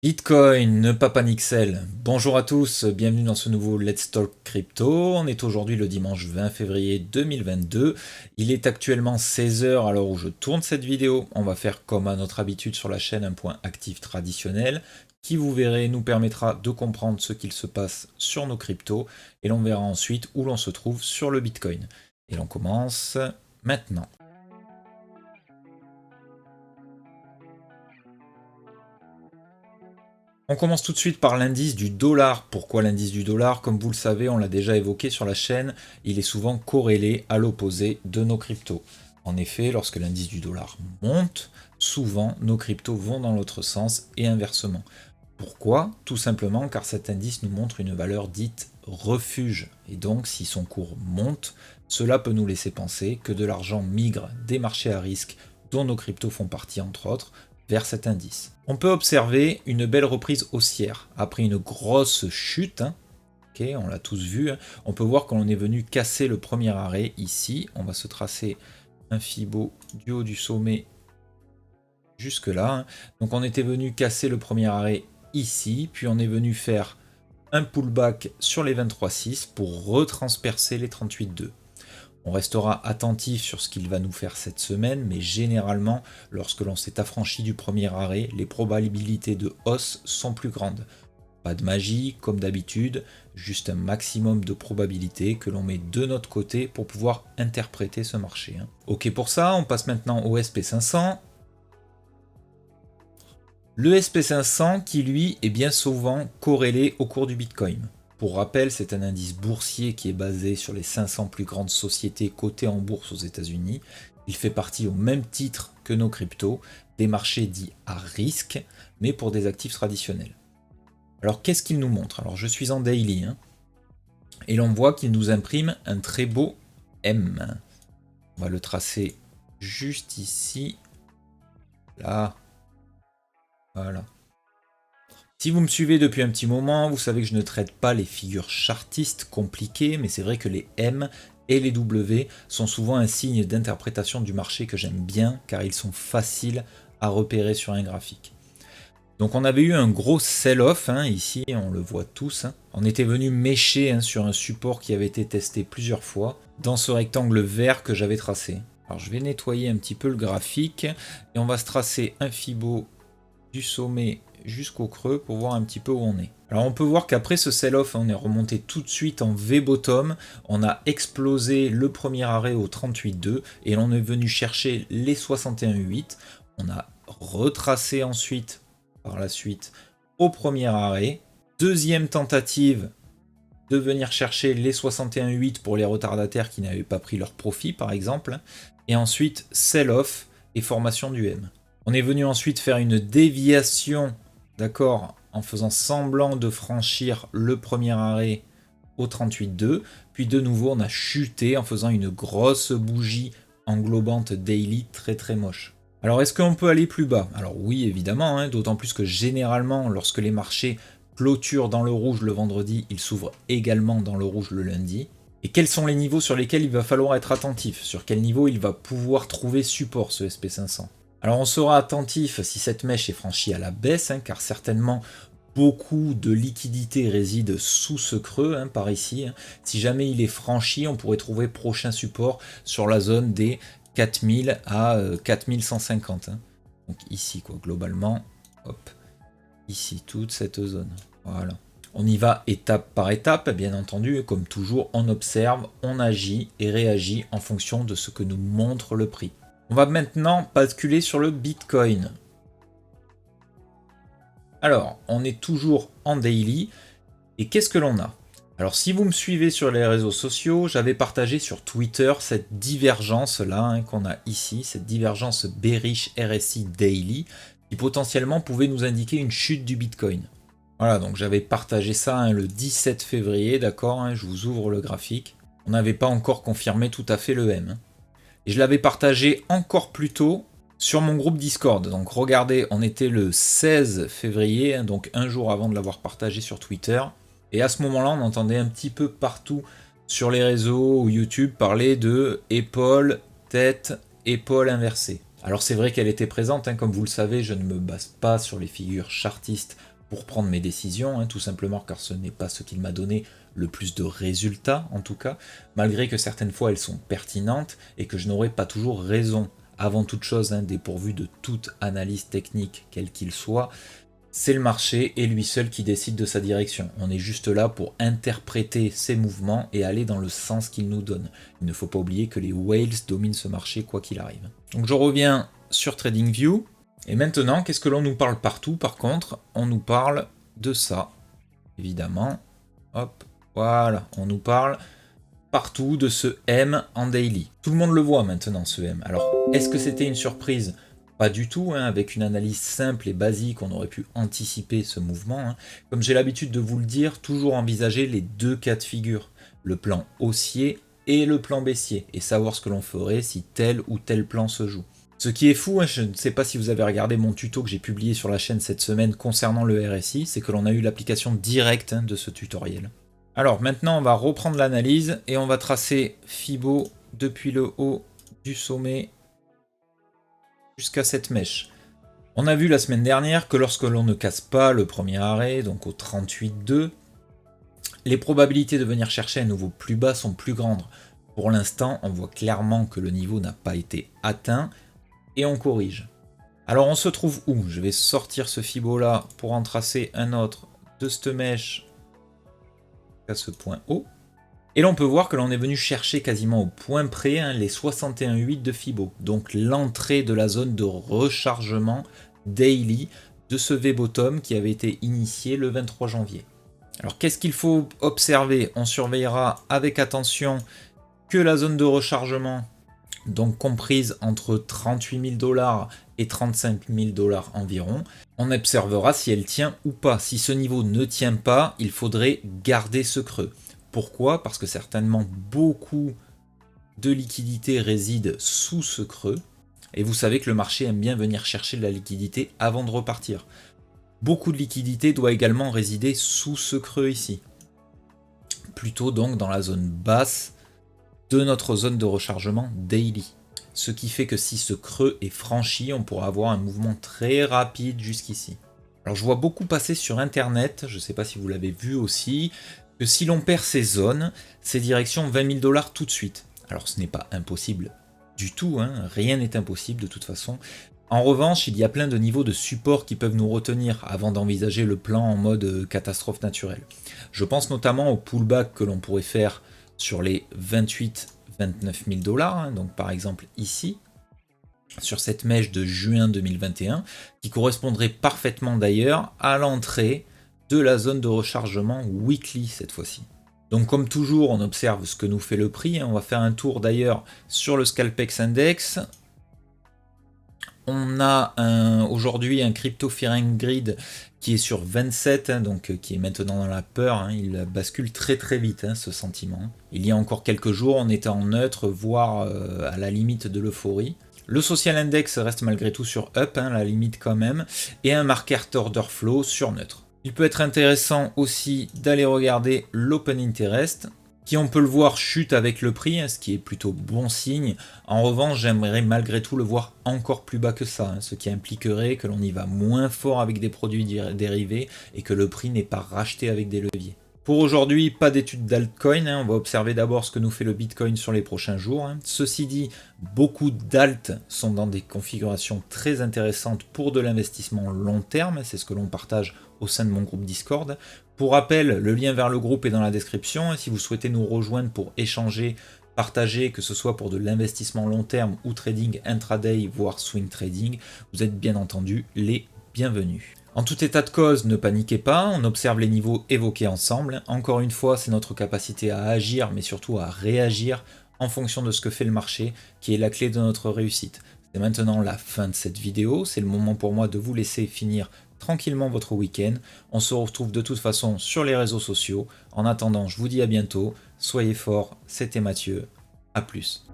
Bitcoin, ne pas Panixel. Bonjour à tous, bienvenue dans ce nouveau Let's Talk Crypto. On est aujourd'hui le dimanche 20 février 2022. Il est actuellement 16 heures à l'heure où je tourne cette vidéo. On va faire comme à notre habitude sur la chaîne un point actif traditionnel qui, vous verrez, nous permettra de comprendre ce qu'il se passe sur nos cryptos et l'on verra ensuite où l'on se trouve sur le Bitcoin. Et l'on commence maintenant. On commence tout de suite par l'indice du dollar. Pourquoi l'indice du dollar? Comme vous le savez, on l'a déjà évoqué sur la chaîne, il est souvent corrélé à l'opposé de nos cryptos. En effet, lorsque l'indice du dollar monte, souvent nos cryptos vont dans l'autre sens et inversement. Pourquoi? Tout simplement car cet indice nous montre une valeur dite refuge. Et donc, si son cours monte, cela peut nous laisser penser que de l'argent migre des marchés à risque, dont nos cryptos font partie entre autres, vers cet indice. On peut observer une belle reprise haussière. Après une grosse chute, on l'a tous vu, on peut voir qu'on est venu casser le premier arrêt ici. On va se tracer un Fibo du haut du sommet jusque là. Donc on était venu casser le premier arrêt ici, puis on est venu faire un pullback sur les 23,6 pour retranspercer les 38,2. On restera attentif sur ce qu'il va nous faire cette semaine, mais généralement, lorsque l'on s'est affranchi du premier arrêt, les probabilités de hausse sont plus grandes. Pas de magie, comme d'habitude, juste un maximum de probabilités que l'on met de notre côté pour pouvoir interpréter ce marché. Ok pour ça, on passe maintenant au SP500. Le SP500 qui lui est bien souvent corrélé au cours du Bitcoin. Pour rappel, c'est un indice boursier qui est basé sur les 500 plus grandes sociétés cotées en bourse aux États-Unis. Il fait partie au même titre que nos cryptos, des marchés dits à risque, mais pour des actifs traditionnels. Alors qu'est-ce qu'il nous montre? Alors je suis en daily, et l'on voit qu'il nous imprime un très beau M. On va le tracer juste ici, là, voilà. Si vous me suivez depuis un petit moment, vous savez que je ne traite pas les figures chartistes compliquées, mais c'est vrai que les M et les W sont souvent un signe d'interprétation du marché que j'aime bien, car ils sont faciles à repérer sur un graphique. Donc on avait eu un gros sell-off, ici on le voit tous. On était venu mécher sur un support qui avait été testé plusieurs fois, dans ce rectangle vert que j'avais tracé. Alors je vais nettoyer un petit peu le graphique, et on va se tracer un Fibo du sommet jusqu'au creux pour voir un petit peu où on est. Alors on peut voir qu'après ce sell-off, on est remonté tout de suite en V-bottom, on a explosé le premier arrêt au 38,2 et l'on est venu chercher les 61,8. On a retracé ensuite, par la suite, au premier arrêt. Deuxième tentative de venir chercher les 61,8 pour les retardataires qui n'avaient pas pris leur profit par exemple. Et ensuite sell-off et formation du M. On est venu ensuite faire une déviation, d'accord, en faisant semblant de franchir le premier arrêt au 38,2. Puis de nouveau, on a chuté en faisant une grosse bougie englobante daily très très moche. Alors est-ce qu'on peut aller plus bas? Alors oui, évidemment, d'autant plus que généralement, lorsque les marchés clôturent dans le rouge le vendredi, ils s'ouvrent également dans le rouge le lundi. Et quels sont les niveaux sur lesquels il va falloir être attentif? Sur quel niveau il va pouvoir trouver support ce SP500? Alors on sera attentif si cette mèche est franchie à la baisse, car certainement beaucoup de liquidités résident sous ce creux, par ici. Si jamais il est franchi, on pourrait trouver prochain support sur la zone des 4000 à 4150. Donc ici, quoi, globalement, hop, ici, toute cette zone. Voilà. On y va étape par étape, bien entendu, et comme toujours, on observe, on agit et réagit en fonction de ce que nous montre le prix. On va maintenant basculer sur le Bitcoin. Alors, on est toujours en daily. Et qu'est-ce que l'on a? Alors, si vous me suivez sur les réseaux sociaux, j'avais partagé sur Twitter cette divergence-là qu'on a ici, cette divergence bearish RSI daily, qui potentiellement pouvait nous indiquer une chute du Bitcoin. Voilà, donc j'avais partagé ça le 17 février, d'accord, je vous ouvre le graphique. On n'avait pas encore confirmé tout à fait le M. Et je l'avais partagé encore plus tôt sur mon groupe Discord. Donc regardez, on était le 16 février, donc un jour avant de l'avoir partagé sur Twitter. Et à ce moment-là, on entendait un petit peu partout sur les réseaux ou YouTube parler de épaule, tête, épaule inversée. Alors c'est vrai qu'elle était présente, comme vous le savez, je ne me base pas sur les figures chartistes pour prendre mes décisions, tout simplement car ce n'est pas ce qui m'a donné le plus de résultats en tout cas, malgré que certaines fois elles sont pertinentes et que je n'aurai pas toujours raison. Avant toute chose, dépourvu de toute analyse technique, quel qu'il soit, c'est le marché et lui seul qui décide de sa direction. On est juste là pour interpréter ses mouvements et aller dans le sens qu'il nous donne. Il ne faut pas oublier que les whales dominent ce marché quoi qu'il arrive. Donc je reviens sur TradingView. Et maintenant, qu'est-ce que l'on nous parle partout? Par contre, on nous parle de ça. Évidemment. Hop, voilà. On nous parle partout de ce M en daily. Tout le monde le voit maintenant, ce M. Alors, est-ce que c'était une surprise? Pas du tout, avec une analyse simple et basique, on aurait pu anticiper ce mouvement. Comme j'ai l'habitude de vous le dire, toujours envisager les deux cas de figure, le plan haussier et le plan baissier, et savoir ce que l'on ferait si tel ou tel plan se joue. Ce qui est fou, je ne sais pas si vous avez regardé mon tuto que j'ai publié sur la chaîne cette semaine concernant le RSI, c'est que l'on a eu l'application directe de ce tutoriel. Alors maintenant on va reprendre l'analyse et on va tracer Fibo depuis le haut du sommet jusqu'à cette mèche. On a vu la semaine dernière que lorsque l'on ne casse pas le premier arrêt, donc au 38,2, les probabilités de venir chercher un nouveau plus bas sont plus grandes. Pour l'instant, on voit clairement que le niveau n'a pas été atteint et on corrige. Alors on se trouve où? Je vais sortir ce Fibo là pour en tracer un autre de cette mèche à ce point haut. Et là on peut voir que l'on est venu chercher quasiment au point près les 61,8 de Fibo. Donc l'entrée de la zone de rechargement daily de ce V-bottom qui avait été initié le 23 janvier. Alors qu'est-ce qu'il faut observer? On surveillera avec attention que la zone de rechargement, donc comprise entre 38 000 $ et 35 000 $ environ, on observera si elle tient ou pas. Si ce niveau ne tient pas, il faudrait garder ce creux. Pourquoi? Parce que certainement beaucoup de liquidités résident sous ce creux, et vous savez que le marché aime bien venir chercher de la liquidité avant de repartir. Beaucoup de liquidité doit également résider sous ce creux ici, plutôt donc dans la zone basse de notre zone de rechargement daily. Ce qui fait que si ce creux est franchi, on pourra avoir un mouvement très rapide jusqu'ici. Alors je vois beaucoup passer sur internet, je ne sais pas si vous l'avez vu aussi, que si l'on perd ces zones, c'est direction 20 000 $ tout de suite. Alors ce n'est pas impossible du tout, rien n'est impossible de toute façon. En revanche, il y a plein de niveaux de support qui peuvent nous retenir avant d'envisager le plan en mode catastrophe naturelle. Je pense notamment au pullback que l'on pourrait faire sur les 28-29 000 $, donc par exemple ici, sur cette mèche de juin 2021, qui correspondrait parfaitement d'ailleurs à l'entrée de la zone de rechargement weekly cette fois-ci. Donc comme toujours, on observe ce que nous fait le prix. On va faire un tour d'ailleurs sur le Scalpex Index. On a aujourd'hui un Crypto Fear and Greed qui est sur 27, donc qui est maintenant dans la peur. Il bascule très très vite, ce sentiment. Il y a encore quelques jours, on était en neutre, voire à la limite de l'euphorie. Le Social Index reste malgré tout sur up, la limite quand même, et un marqueur order flow sur neutre. Il peut être intéressant aussi d'aller regarder l'Open Interest, qui on peut le voir chute avec le prix, ce qui est plutôt bon signe. En revanche, j'aimerais malgré tout le voir encore plus bas que ça, ce qui impliquerait que l'on y va moins fort avec des produits dérivés et que le prix n'est pas racheté avec des leviers. Pour aujourd'hui, pas d'étude d'altcoin, on va observer d'abord ce que nous fait le Bitcoin sur les prochains jours. Ceci dit, beaucoup d'alt sont dans des configurations très intéressantes pour de l'investissement long terme, c'est ce que l'on partage au sein de mon groupe Discord. Pour rappel, le lien vers le groupe est dans la description, et si vous souhaitez nous rejoindre pour échanger, partager, que ce soit pour de l'investissement long terme ou trading intraday, voire swing trading, vous êtes bien entendu les bienvenus. En tout état de cause, ne paniquez pas, on observe les niveaux évoqués ensemble. Encore une fois, c'est notre capacité à agir, mais surtout à réagir en fonction de ce que fait le marché, qui est la clé de notre réussite. C'est maintenant la fin de cette vidéo, c'est le moment pour moi de vous laisser finir tranquillement votre week-end. On se retrouve de toute façon sur les réseaux sociaux. En attendant, je vous dis à bientôt, soyez forts, c'était Mathieu, à plus.